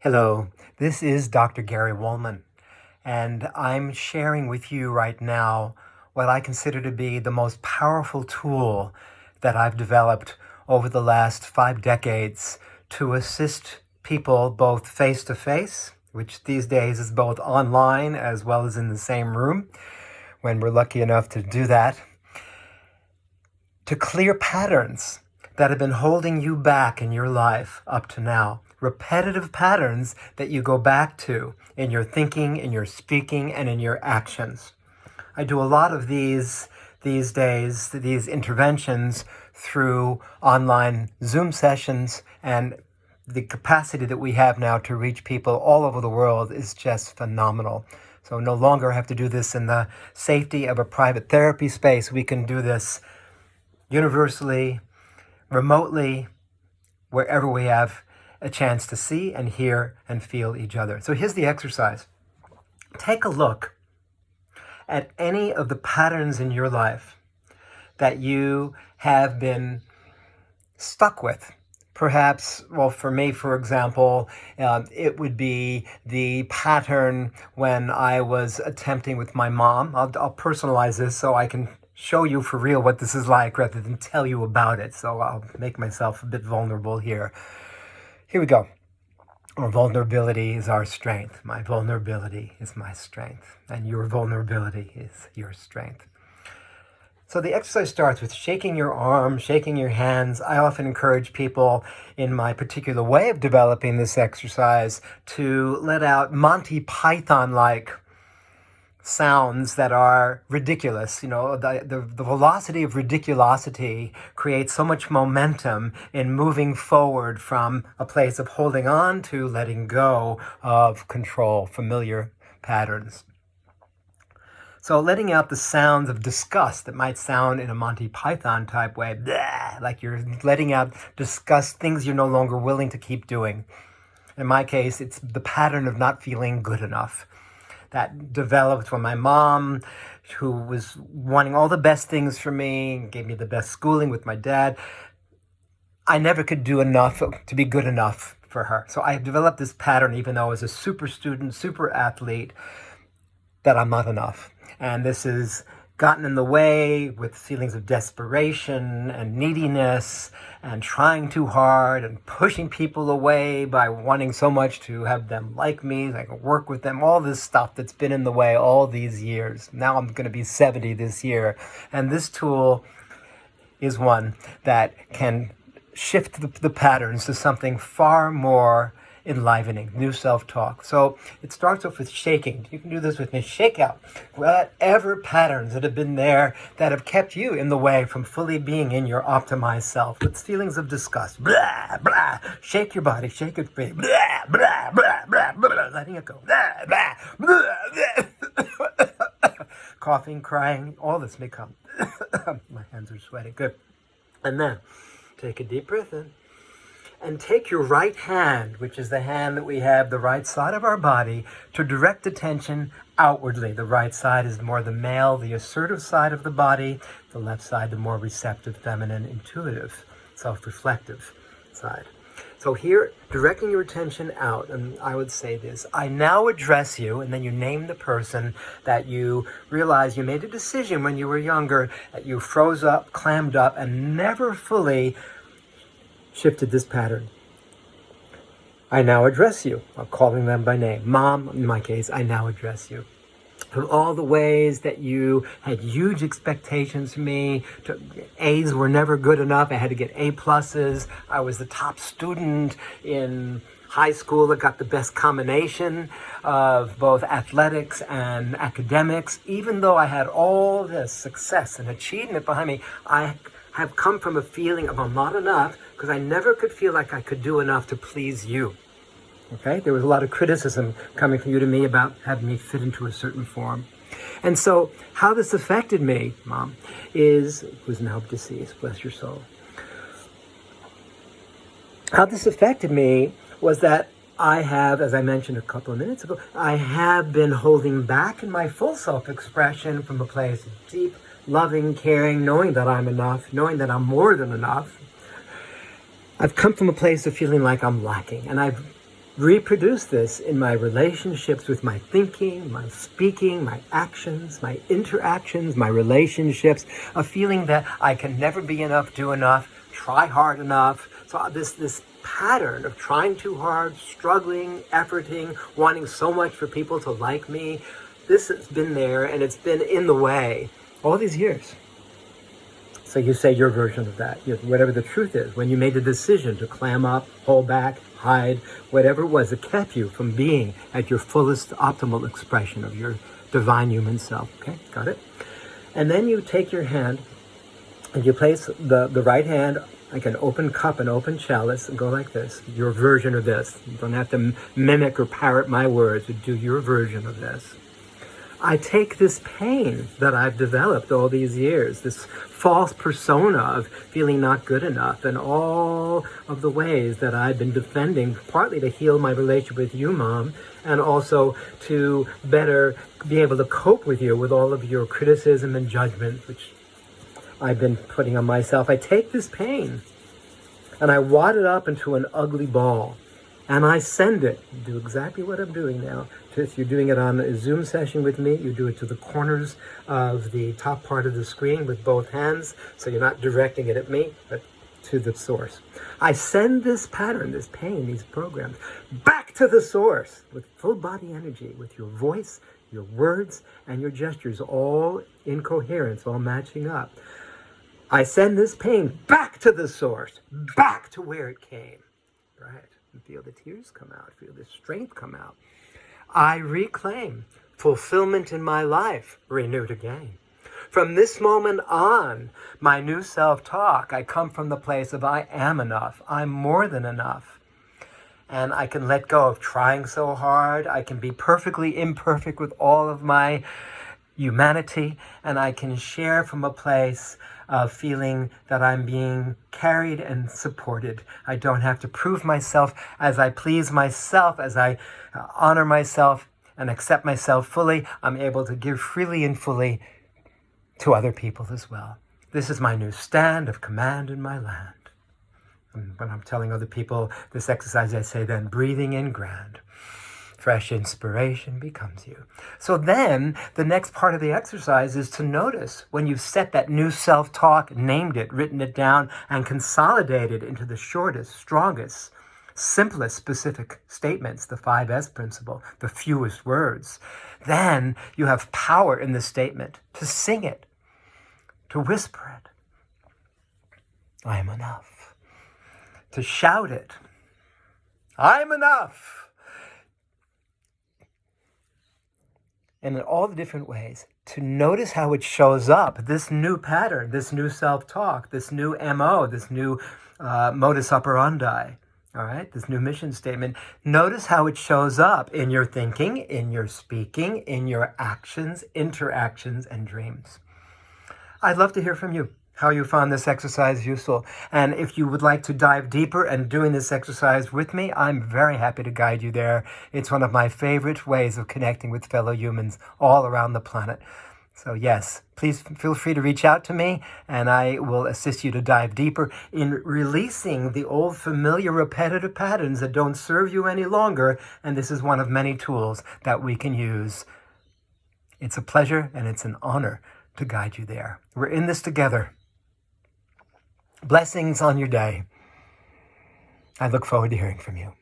Hello, this is Dr. Gary Woolman, and I'm sharing with you right now what I consider to be the most powerful tool that I've developed over the last 5 decades to assist people both face to face, which these days is both online as well as in the same room, when we're lucky enough to do that, to clear patterns that have been holding you back in your life up to now. Repetitive patterns that you go back to in your thinking, in your speaking, and in your actions. I do a lot of these days, these interventions through online Zoom sessions, and the capacity that we have now to reach people all over the world is just phenomenal. So no longer have to do this in the safety of a private therapy space. We can do this universally, remotely, wherever we have a chance to see and hear and feel each other. So here's the exercise. Take a look at any of the patterns in your life that you have been stuck with. Perhaps, well, for me, for example, it would be the pattern when I was attempting with my mom. I'll personalize this so I can show you for real what this is like rather than tell you about it. So I'll make myself a bit vulnerable here. Here we go. Our vulnerability is our strength. My vulnerability is my strength. And your vulnerability is your strength. So the exercise starts with shaking your arms, shaking your hands. I often encourage people in my particular way of developing this exercise to let out Monty Python-like sounds that are ridiculous. You know, the velocity of ridiculosity creates so much momentum in moving forward from a place of holding on to letting go of control, familiar patterns. So letting out the sounds of disgust that might sound in a Monty Python type way, bleh, like you're letting out disgust, things you're no longer willing to keep doing. In my case, it's the pattern of not feeling good enough that developed when my mom, who was wanting all the best things for me, gave me the best schooling with my dad, I never could do enough to be good enough for her. So I developed this pattern, even though I was a super student, super athlete, that I'm not enough. And this has gotten in the way with feelings of desperation and neediness and trying too hard and pushing people away by wanting so much to have them like me, I can work with them, all this stuff that's been in the way all these years. Now I'm going to be 70 this year. And this tool is one that can shift the patterns to something far more enlivening, new self-talk. So it starts off with shaking. You can do this with me. Shake out whatever patterns that have been there that have kept you in the way from fully being in your optimized self. With feelings of disgust. Blah, blah. Shake your body. Shake it free. Blah, blah, blah, blah, blah. Letting it go. Blah, blah, blah, blah. Coughing, crying, all this may come. My hands are sweating. Good. And then take a deep breath in. And take your right hand, which is the hand that we have the right side of our body, to direct attention outwardly. The right side is more the male, the assertive side of the body. The left side, the more receptive, feminine, intuitive, self-reflective side. So here, directing your attention out, and I would say this: I now address you, and then you name the person that you realize you made a decision when you were younger, that you froze up, clammed up, and never fully shifted this pattern. I now address you. I'm calling them by name. Mom, in my case, I now address you. From all the ways that you had huge expectations from me, A's were never good enough. I had to get A pluses. I was the top student in high school that got the best combination of both athletics and academics. Even though I had all this success and achievement behind me, I have come from a feeling of I'm not enough because I never could feel like I could do enough to please you. Okay? There was a lot of criticism coming from you to me about having me fit into a certain form. And so how this affected me, Mom, who's now deceased, bless your soul. How this affected me was that I have, as I mentioned a couple of minutes ago, I have been holding back in my full self-expression from a place of deep, loving, caring, knowing that I'm enough, knowing that I'm more than enough. I've come from a place of feeling like I'm lacking, and I've reproduce this in my relationships with my thinking, my speaking, my actions, my interactions, my relationships, a feeling that I can never be enough, do enough, try hard enough. So this pattern of trying too hard, struggling, efforting, wanting so much for people to like me, this has been there and it's been in the way all these years. So you say your version of that, whatever the truth is, when you made the decision to clam up, hold back, hide, whatever it was that kept you from being at your fullest optimal expression of your divine human self. Okay, got it? And then you take your hand and you place the right hand like an open cup, an open chalice, and go like this, your version of this. You don't have to mimic or parrot my words, but do your version of this. I take this pain that I've developed all these years, this false persona of feeling not good enough, and all of the ways that I've been defending, partly to heal my relationship with you, Mom, and also to better be able to cope with you with all of your criticism and judgment, which I've been putting on myself. I take this pain and I wad it up into an ugly ball. And I send it, do exactly what I'm doing now. If you're doing it on a Zoom session with me, you do it to the corners of the top part of the screen with both hands, so you're not directing it at me, but to the source. I send this pattern, this pain, these programs, back to the source with full body energy, with your voice, your words, and your gestures all in coherence, all matching up. I send this pain back to the source, back to where it came. Right? And feel the tears come out, feel the strength come out. I reclaim fulfillment in my life, renewed again. From this moment on, my new self-talk, I come from the place of I am enough, I'm more than enough. And I can let go of trying so hard, I can be perfectly imperfect with all of my humanity, and I can share from a place of feeling that I'm being carried and supported. I don't have to prove myself. As I please myself, as I honor myself and accept myself fully, I'm able to give freely and fully to other people as well. This is my new stand of command in my land. And when I'm telling other people this exercise, I say then, breathing in grand. Fresh inspiration becomes you. So then the next part of the exercise is to notice when you've set that new self-talk, named it, written it down, and consolidated into the shortest, strongest, simplest specific statements, the 5S principle, the fewest words. Then you have power in the statement to sing it, to whisper it. I am enough. To shout it. I'm enough. And in all the different ways, to notice how it shows up, this new pattern, this new self-talk, this new MO, this new modus operandi, all right, this new mission statement. Notice how it shows up in your thinking, in your speaking, in your actions, interactions, and dreams. I'd love to hear from you, how you found this exercise useful. And if you would like to dive deeper and doing this exercise with me, I'm very happy to guide you there. It's one of my favorite ways of connecting with fellow humans all around the planet. So yes, please feel free to reach out to me and I will assist you to dive deeper in releasing the old familiar repetitive patterns that don't serve you any longer. And this is one of many tools that we can use. It's a pleasure and it's an honor to guide you there. We're in this together. Blessings on your day. I look forward to hearing from you.